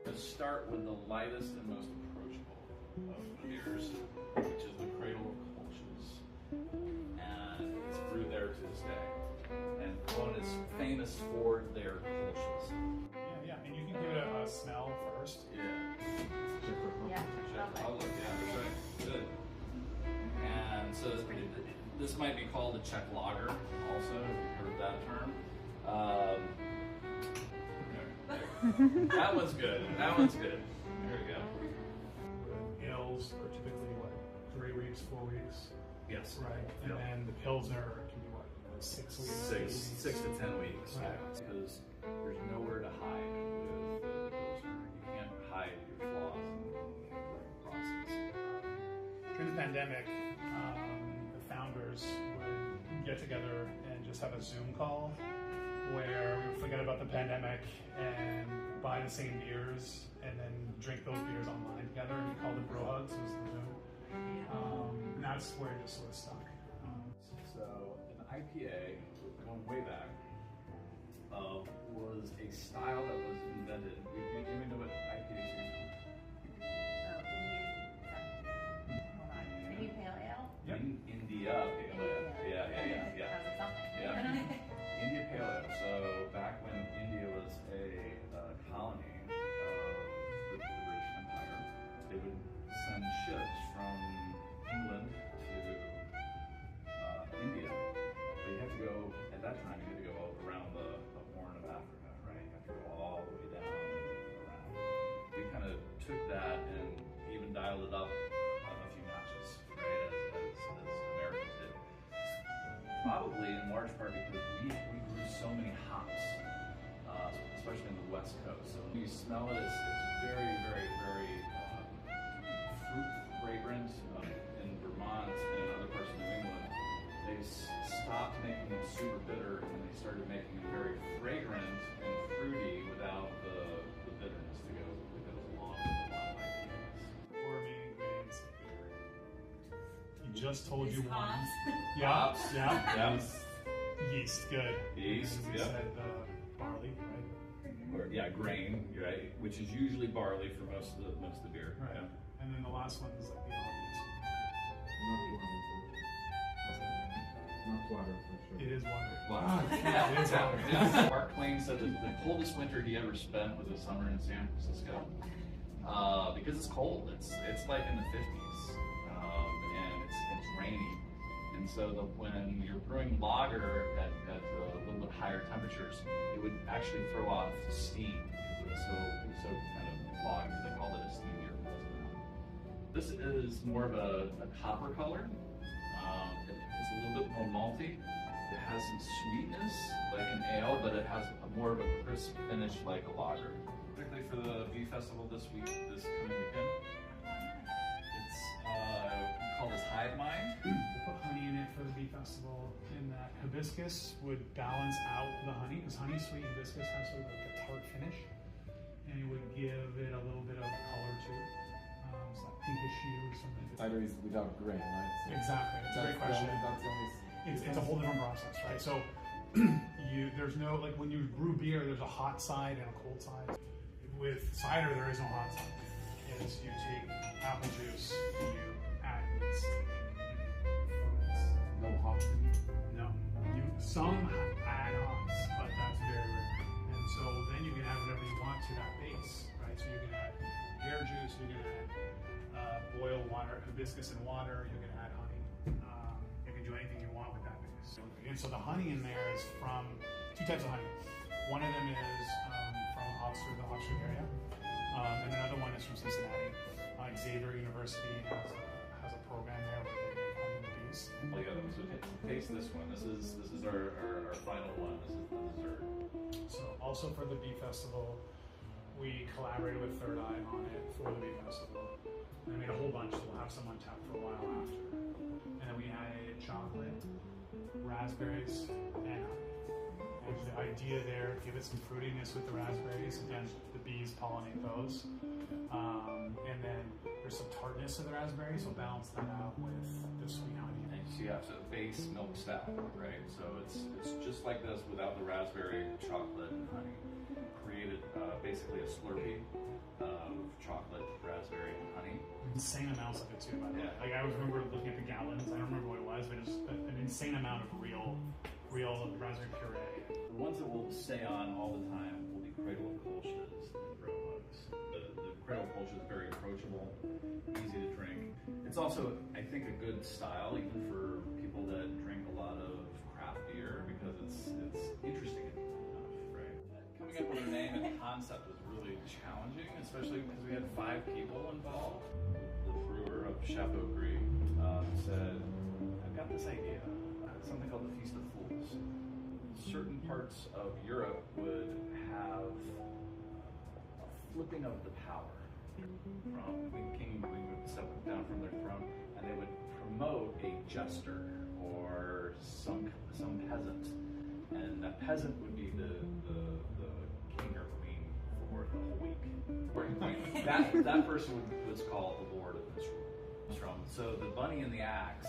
Let's start with the lightest and most approachable of the beers, which is the Cradle of Kolsch's. And it's brewed there to this day. And Cologne is famous for their Kolsch's. Yeah, and you can give it a smell first. Yeah. Yeah. I'll look, yeah, that's right. Good. And so this might be called a Czech lager, also, if you've heard that term. That one's good. That one's good. There we go. Ales are typically what, 3 weeks, 4 weeks? Yes. Right. And then the Pilsner can be what, 6 weeks? 6 to 10 weeks. Right. Because there's nowhere to hide with the Pilsner. You can't hide your flaws in the process. During the pandemic, the founders would get together and just have a Zoom call where we would forget about the pandemic and buy the same beers and then drink those beers online together. We called it Brew Hugs, was the Zoom. And that's where it just sort of stuck. So an IPA, going way back, was a style that was invented. You even know what IPA stands for? Indian Pale Ale? Yep. India Pale Ale. Yeah. India Pale Ale. So back when India was a colony of the British Empire, they would send ships from England to India. But you have to go, at that time, you had to go around the Horn of Africa, right? You have to go all the way down and around. We kind of took that and even dialed it up a few notches, right, as Americans did. Probably in large part because we grew so many hops, especially in the West Coast. So when you smell it, it's very, very, very fruit fragrant. In Vermont and in other parts of New England, they stopped making them super bitter and they started making them very fragrant and fruity without the bitterness that goes along with a lot of IPAs. 4 main ingredients of beer. He just told you one. Hops. Yeah, Hops. yeah. Yep. Yeast, good. Yeast, And we yep. said barley, right? Or, yeah, grain, right? Which is usually barley for most of the beer. Right. Yeah. And then the last one is like the obvious. Not water for sure. It is water. Wow. Yeah, it is water. Yeah. Mark Twain said that the coldest winter he ever spent was a summer in San Francisco. Because it's cold. It's like in the 50s, and it's rainy. And so when you're brewing lager at a little bit higher temperatures, it would actually throw off steam because it was so kind of foggy. They called it a steam beer. This is more of a copper color. It's a little bit more malty. It has some sweetness like an ale, but it has more of a crisp finish like a lager. Particularly for the Bee Festival this coming weekend. It's called as Hive Mind. We put honey in it for the Bee Festival, and that hibiscus would balance out the honey, because honey sweet hibiscus has sort of like a tart finish, and it would give it a little bit of color to it. It's like pinkish hue or something. Cider is without grain, right? So Exactly, it's a great question. That's the only. It's a whole different process, right? So there's no, like when you brew beer, there's a hot side and a cold side. With cider, there is no hot side. Is you take apple juice, you add yeast, No hops. no, some add hops, but that's very rare. And so then you can add whatever you want to that base, right? So you can add pear juice, you can add boiled water, hibiscus and water, you can add honey. You can do anything you want with that base. And so the honey in there is from 2 types of honey. One of them is from the Oxford area, and another one is from Cincinnati. Xavier University has a program there where they make honey with bees. Well, yeah, so taste this one. This is our final one. This is the dessert. So also for the Bee Festival, we collaborated with Third Eye on it for the Bee Festival. And I made a whole bunch, so we'll have some on tap for a while after. And then we added chocolate, raspberries, and honey. And the idea there, give it some fruitiness with the raspberries, and then the bees pollinate those. And then there's some tartness to the raspberries, so balance that out with the sweet honey. And So you have to base milk stout, right? So it's just like this without the raspberry, chocolate, and honey. Created basically a Slurpee of chocolate, raspberry, and honey. Insane amounts of it too, by the way. Yeah. Like I remember looking at the gallons. I don't remember what it was, but it's an insane amount of real raspberry puree. The ones that will stay on all the time will be Cradle of Kolsch's Roebucks. The Cradle of Kolsch is very approachable, easy to drink. It's also, I think, a good style even for people that drink a lot of craft beer because it's interesting enough, right? Coming up with a name and concept was really challenging, especially because we had 5 people involved. The brewer of Chateau Gris said, I've got this idea, something called the Feast of Fools. Certain parts of Europe would have a flipping of the power from the king and queen would step down from their throne, and they would promote a jester or some peasant, and that peasant would be the king or queen for the whole week. That person was called the Lord of Misrule. So the bunny and the axe,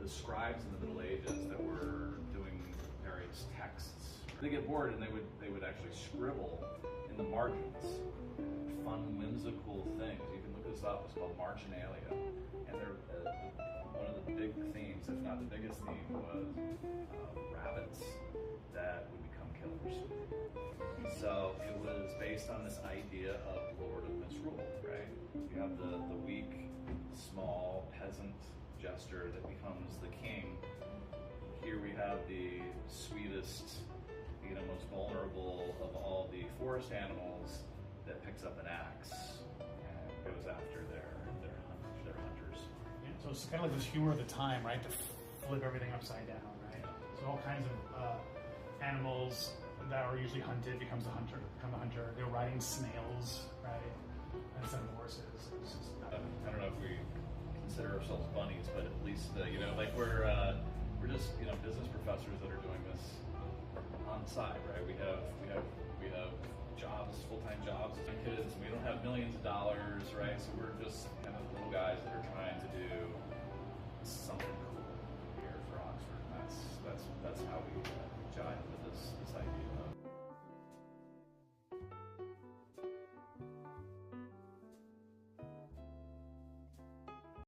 the scribes in the Middle Ages that were doing various texts, they get bored and they would actually scribble in the margins fun, whimsical things. You can look this up. It's called Marginalia, and they're one of the big themes, if not the biggest theme, was rabbits that would become killers. So it was based on this idea of Lord of Misrule, right? You have the weak, small peasant jester that becomes the king. Here we have the sweetest, most vulnerable of all the forest animals that picks up an axe and goes after their hunters. Yeah, so it's kind of like this humor of the time, right? To flip everything upside down, right? So all kinds of animals that are usually hunted become the hunter. They're riding snails, right? Instead of horses. It's just, I don't know if we consider ourselves bunnies, but at least we're just business professors that are doing this on the side, right? We have jobs, full-time jobs as kids, and we don't have millions of dollars, right? So we're just kind of little guys that are trying to do something cool here for Oxford. And